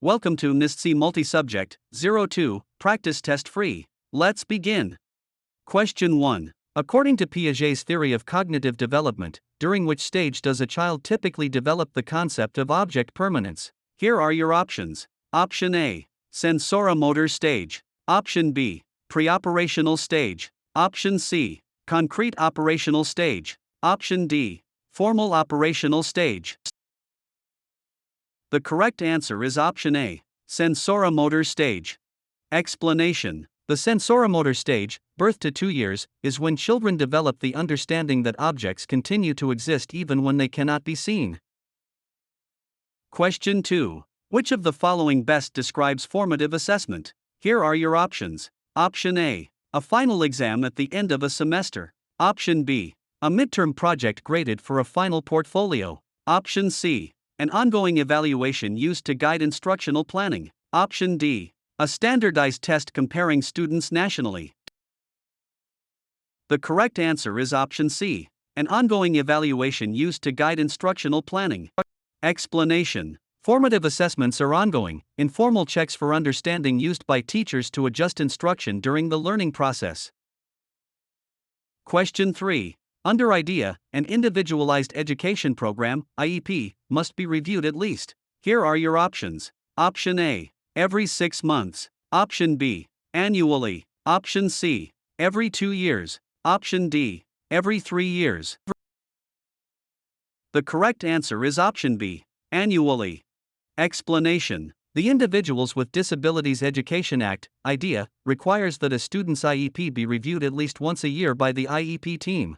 Welcome to NYSTCE Multi-Subject 02 Practice Test Free. Let's begin. Question 1. According to Piaget's theory of cognitive development, during which stage does a child typically develop the concept of object permanence? Here are your options. Option A. Sensoromotor stage. Option B. Preoperational stage. Option C. Concrete operational stage. Option D. Formal operational stage. The correct answer is option A. Sensoromotor stage. Explanation. The sensoromotor stage, birth to 2 years, is when children develop the understanding that objects continue to exist even when they cannot be seen. Question 2. Which of the following best describes formative assessment? Here are your options. Option A. A final exam at the end of a semester. Option B. A midterm project graded for a final portfolio. Option C. An ongoing evaluation used to guide instructional planning. Option D. A standardized test comparing students nationally. The correct answer is option C. An ongoing evaluation used to guide instructional planning. Explanation. Formative assessments are ongoing, informal checks for understanding used by teachers to adjust instruction during the learning process. Question 3. Under IDEA, an individualized education program, IEP, must be reviewed at least. Here are your options. Option A. Every 6 months. Option B. Annually. Option C. Every 2 years. Option D. Every 3 years. The correct answer is option B. Annually. Explanation. The Individuals with Disabilities Education Act, IDEA, requires that a student's IEP be reviewed at least once a year by the IEP team.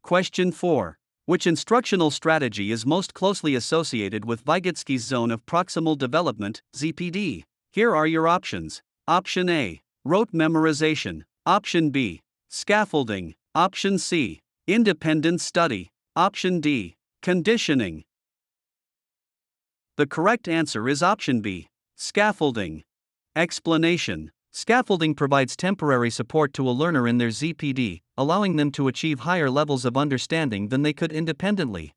Question 4. Which instructional strategy is most closely associated with Vygotsky's zone of proximal development, ZPD? Here are your options. Option A. Rote memorization. Option B. Scaffolding. Option C. Independent study. Option D. Conditioning. The correct answer is option B. Scaffolding. Explanation. Scaffolding provides temporary support to a learner in their ZPD, allowing them to achieve higher levels of understanding than they could independently.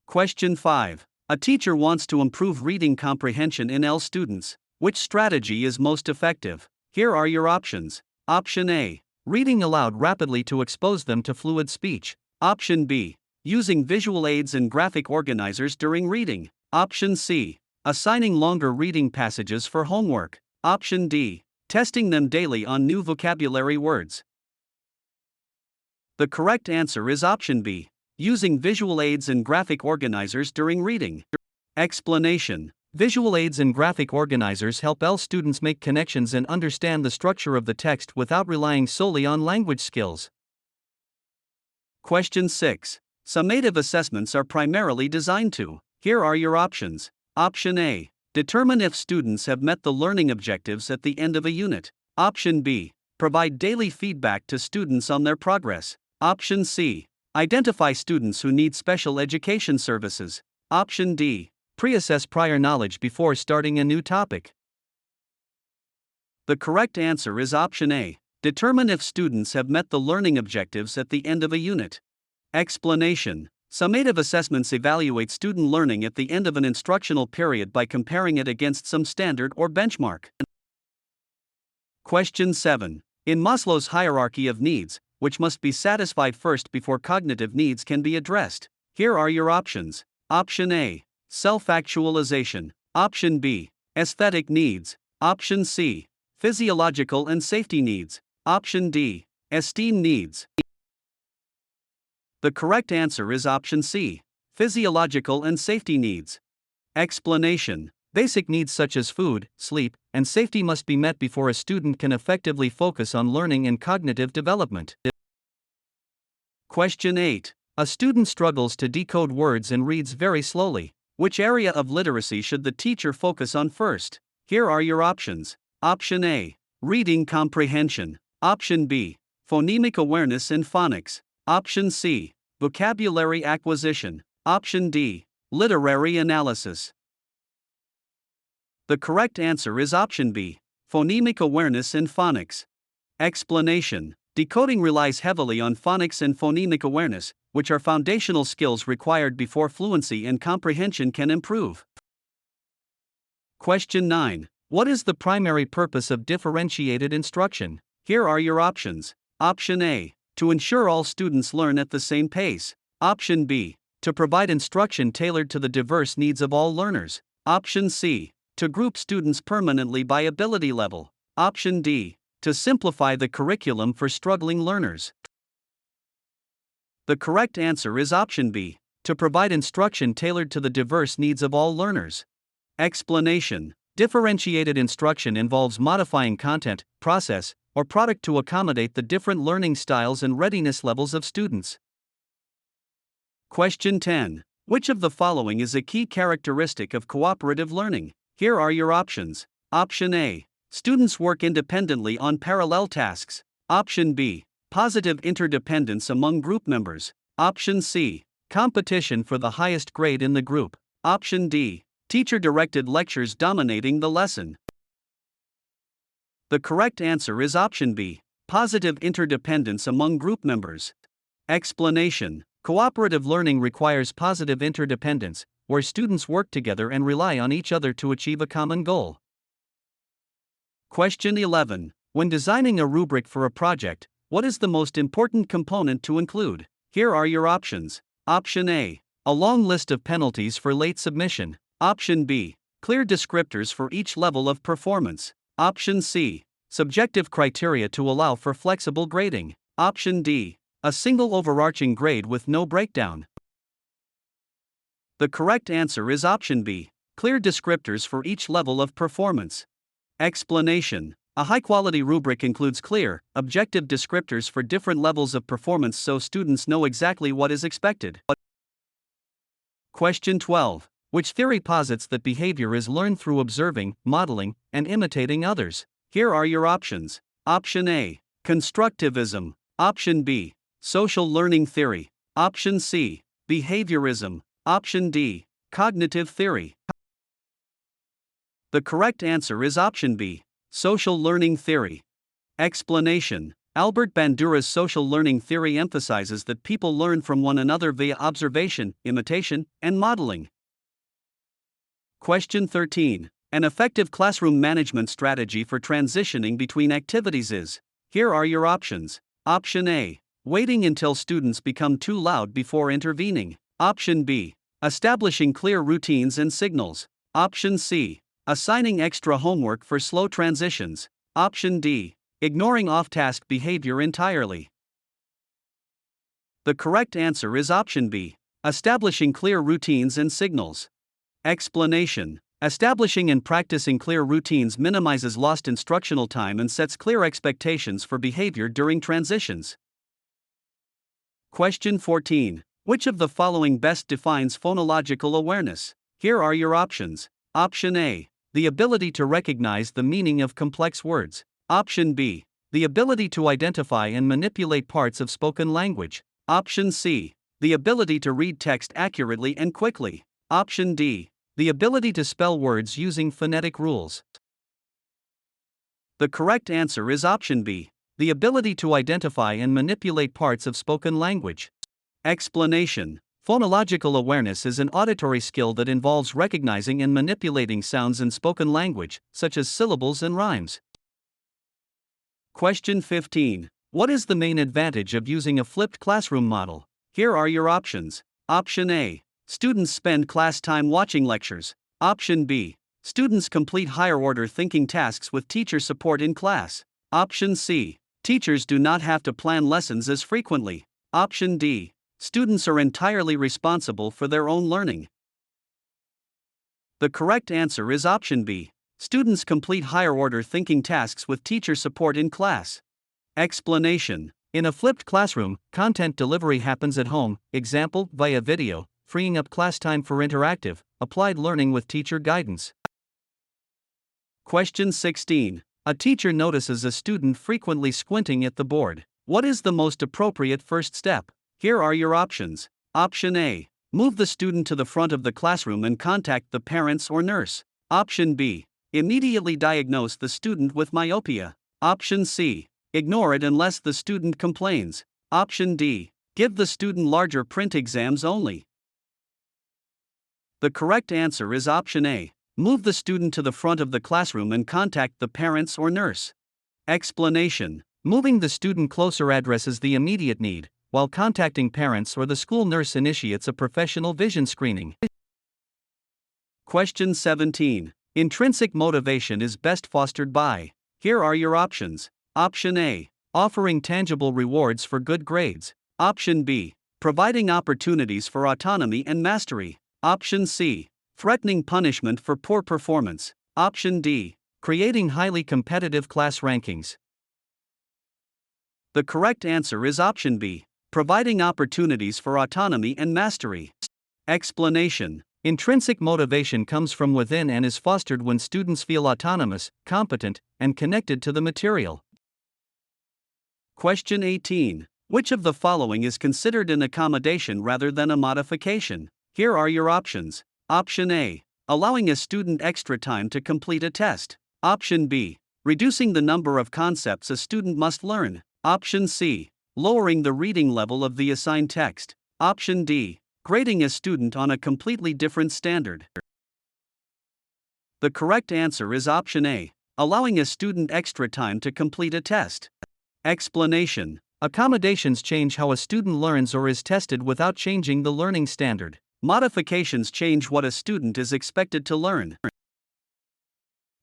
Question 5. A teacher wants to improve reading comprehension in L students. Which strategy is most effective? Here are your options. Option A. Reading aloud rapidly to expose them to fluid speech. Option B. Using visual aids and graphic organizers during reading. Option C. Assigning longer reading passages for homework. Option D. Testing them daily on new vocabulary words. The correct answer is option B. Using visual aids and graphic organizers during reading. Explanation. Visual aids and graphic organizers help L students make connections and understand the structure of the text without relying solely on language skills. Question 6. Summative assessments are primarily designed to. Here are your options. Option A. Determine if students have met the learning objectives at the end of a unit. Option B. Provide daily feedback to students on their progress. Option C. Identify students who need special education services. Option D. Pre-assess prior knowledge before starting a new topic. The correct answer is option A. Determine if students have met the learning objectives at the end of a unit. Explanation. Summative assessments evaluate student learning at the end of an instructional period by comparing it against some standard or benchmark. Question 7. In Maslow's hierarchy of needs, which must be satisfied first before cognitive needs can be addressed? Here are your options. Option A. Self-actualization. Option B. Aesthetic needs. Option C. Physiological and safety needs. Option D. Esteem needs. The correct answer is option C. Physiological and safety needs. Explanation. Basic needs such as food, sleep, and safety must be met before a student can effectively focus on learning and cognitive development. Question 8. A student struggles to decode words and reads very slowly. Which area of literacy should the teacher focus on first? Here are your options. Option A. Reading comprehension. Option B. Phonemic awareness and phonics. Option C. Vocabulary acquisition. Option D. Literary analysis. The correct answer is option B. Phonemic awareness and phonics. Explanation. Decoding relies heavily on phonics and phonemic awareness, which are foundational skills required before fluency and comprehension can improve. Question 9. What is the primary purpose of differentiated instruction? Here are your options. Option A. To ensure all students learn at the same pace. Option B. To provide instruction tailored to the diverse needs of all learners. Option C. To group students permanently by ability level. Option D. To simplify the curriculum for struggling learners. The correct answer is option B. To provide instruction tailored to the diverse needs of all learners. Explanation. Differentiated instruction involves modifying content, process, or product to accommodate the different learning styles and readiness levels of students. Question 10. Which of the following is a key characteristic of cooperative learning? Here are your options. Option A. Students work independently on parallel tasks. Option B. Positive interdependence among group members. Option C. Competition for the highest grade in the group. Option D. Teacher-directed lectures dominating the lesson. The correct answer is option B. Positive interdependence among group members. Explanation. Cooperative learning requires positive interdependence, where students work together and rely on each other to achieve a common goal. Question 11. When designing a rubric for a project, what is the most important component to include? Here are your options. Option A. A long list of penalties for late submission. Option B. Clear descriptors for each level of performance. Option C. Subjective criteria to allow for flexible grading. Option D. A single overarching grade with no breakdown. The correct answer is option B. Clear descriptors for each level of performance. Explanation. A high-quality rubric includes clear, objective descriptors for different levels of performance so students know exactly what is expected. Question 12. Which theory posits that behavior is learned through observing, modeling, and imitating others? Here are your options. Option A. Constructivism. Option B. Social learning theory. Option C. Behaviorism. Option D. Cognitive theory. The correct answer is option B. Social learning theory. Explanation. Albert Bandura's social learning theory emphasizes that people learn from one another via observation, imitation, and modeling. Question 13. An effective classroom management strategy for transitioning between activities is. Here are your options. Option A. Waiting until students become too loud before intervening. Option B. Establishing clear routines and signals. Option C. Assigning extra homework for slow transitions. Option D. Ignoring off-task behavior entirely. The correct answer is option B. Establishing clear routines and signals. Explanation. Establishing and practicing clear routines minimizes lost instructional time and sets clear expectations for behavior during transitions. Question 14. Which of the following best defines phonological awareness? Here are your options. Option A. The ability to recognize the meaning of complex words. Option B. The ability to identify and manipulate parts of spoken language. Option C. The ability to read text accurately and quickly. Option D. The ability to spell words using phonetic rules. The correct answer is option B. The ability to identify and manipulate parts of spoken language. Explanation. Phonological awareness is an auditory skill that involves recognizing and manipulating sounds in spoken language, such as syllables and rhymes. Question 15. What is the main advantage of using a flipped classroom model? Here are your options. Option A. Students spend class time watching lectures. Option B. Students complete higher-order thinking tasks with teacher support in class. Option C. Teachers do not have to plan lessons as frequently. Option D. Students are entirely responsible for their own learning. The correct answer is option B. Students complete higher-order thinking tasks with teacher support in class. Explanation. In a flipped classroom, content delivery happens at home, example, via video, freeing up class time for interactive, applied learning with teacher guidance. Question 16. A teacher notices a student frequently squinting at the board. What is the most appropriate first step? Here are your options. Option A. Move the student to the front of the classroom and contact the parents or nurse. Option B. Immediately diagnose the student with myopia. Option C. Ignore it unless the student complains. Option D. Give the student larger print exams only. The correct answer is option A. Move the student to the front of the classroom and contact the parents or nurse. Explanation. Moving the student closer addresses the immediate need, while contacting parents or the school nurse initiates a professional vision screening. Question 17. Intrinsic motivation is best fostered by. Here are your options. Option A. Offering tangible rewards for good grades. Option B. Providing opportunities for autonomy and mastery. Option C. Threatening punishment for poor performance. Option D. Creating highly competitive class rankings. The correct answer is option B. Providing opportunities for autonomy and mastery. Explanation. Intrinsic motivation comes from within and is fostered when students feel autonomous, competent, and connected to the material. Question 18. Which of the following is considered an accommodation rather than a modification? Here are your options. Option A. Allowing a student extra time to complete a test. Option B. Reducing the number of concepts a student must learn. Option C. Lowering the reading level of the assigned text. Option D. Grading a student on a completely different standard. The correct answer is option A. Allowing a student extra time to complete a test. Explanation. Accommodations change how a student learns or is tested without changing the learning standard. Modifications change what a student is expected to learn.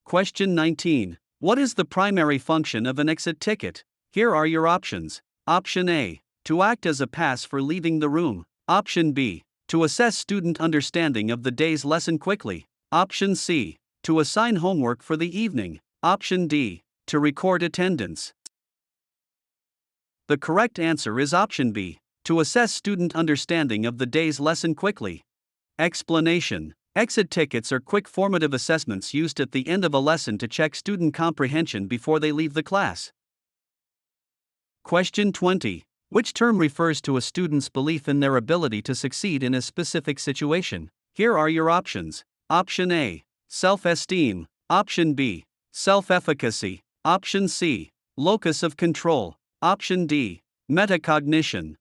Question 19. What is the primary function of an exit ticket? Here are your options. Option A. To act as a pass for leaving the room. Option B. To assess student understanding of the day's lesson quickly. Option C. To assign homework for the evening. Option D. To record attendance. The correct answer is option B. To assess student understanding of the day's lesson quickly. Explanation. Exit tickets are quick formative assessments used at the end of a lesson to check student comprehension before they leave the class. Question 20. Which term refers to a student's belief in their ability to succeed in a specific situation? Here are your options. Option A. Self-esteem. Option B. Self-efficacy. Option C. Locus of control. Option D. Metacognition.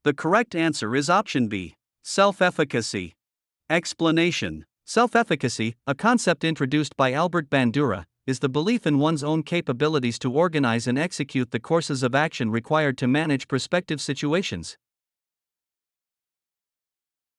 The correct answer is option B. Self-efficacy. Explanation. Self-efficacy, a concept introduced by Albert Bandura, is the belief in one's own capabilities to organize and execute the courses of action required to manage prospective situations.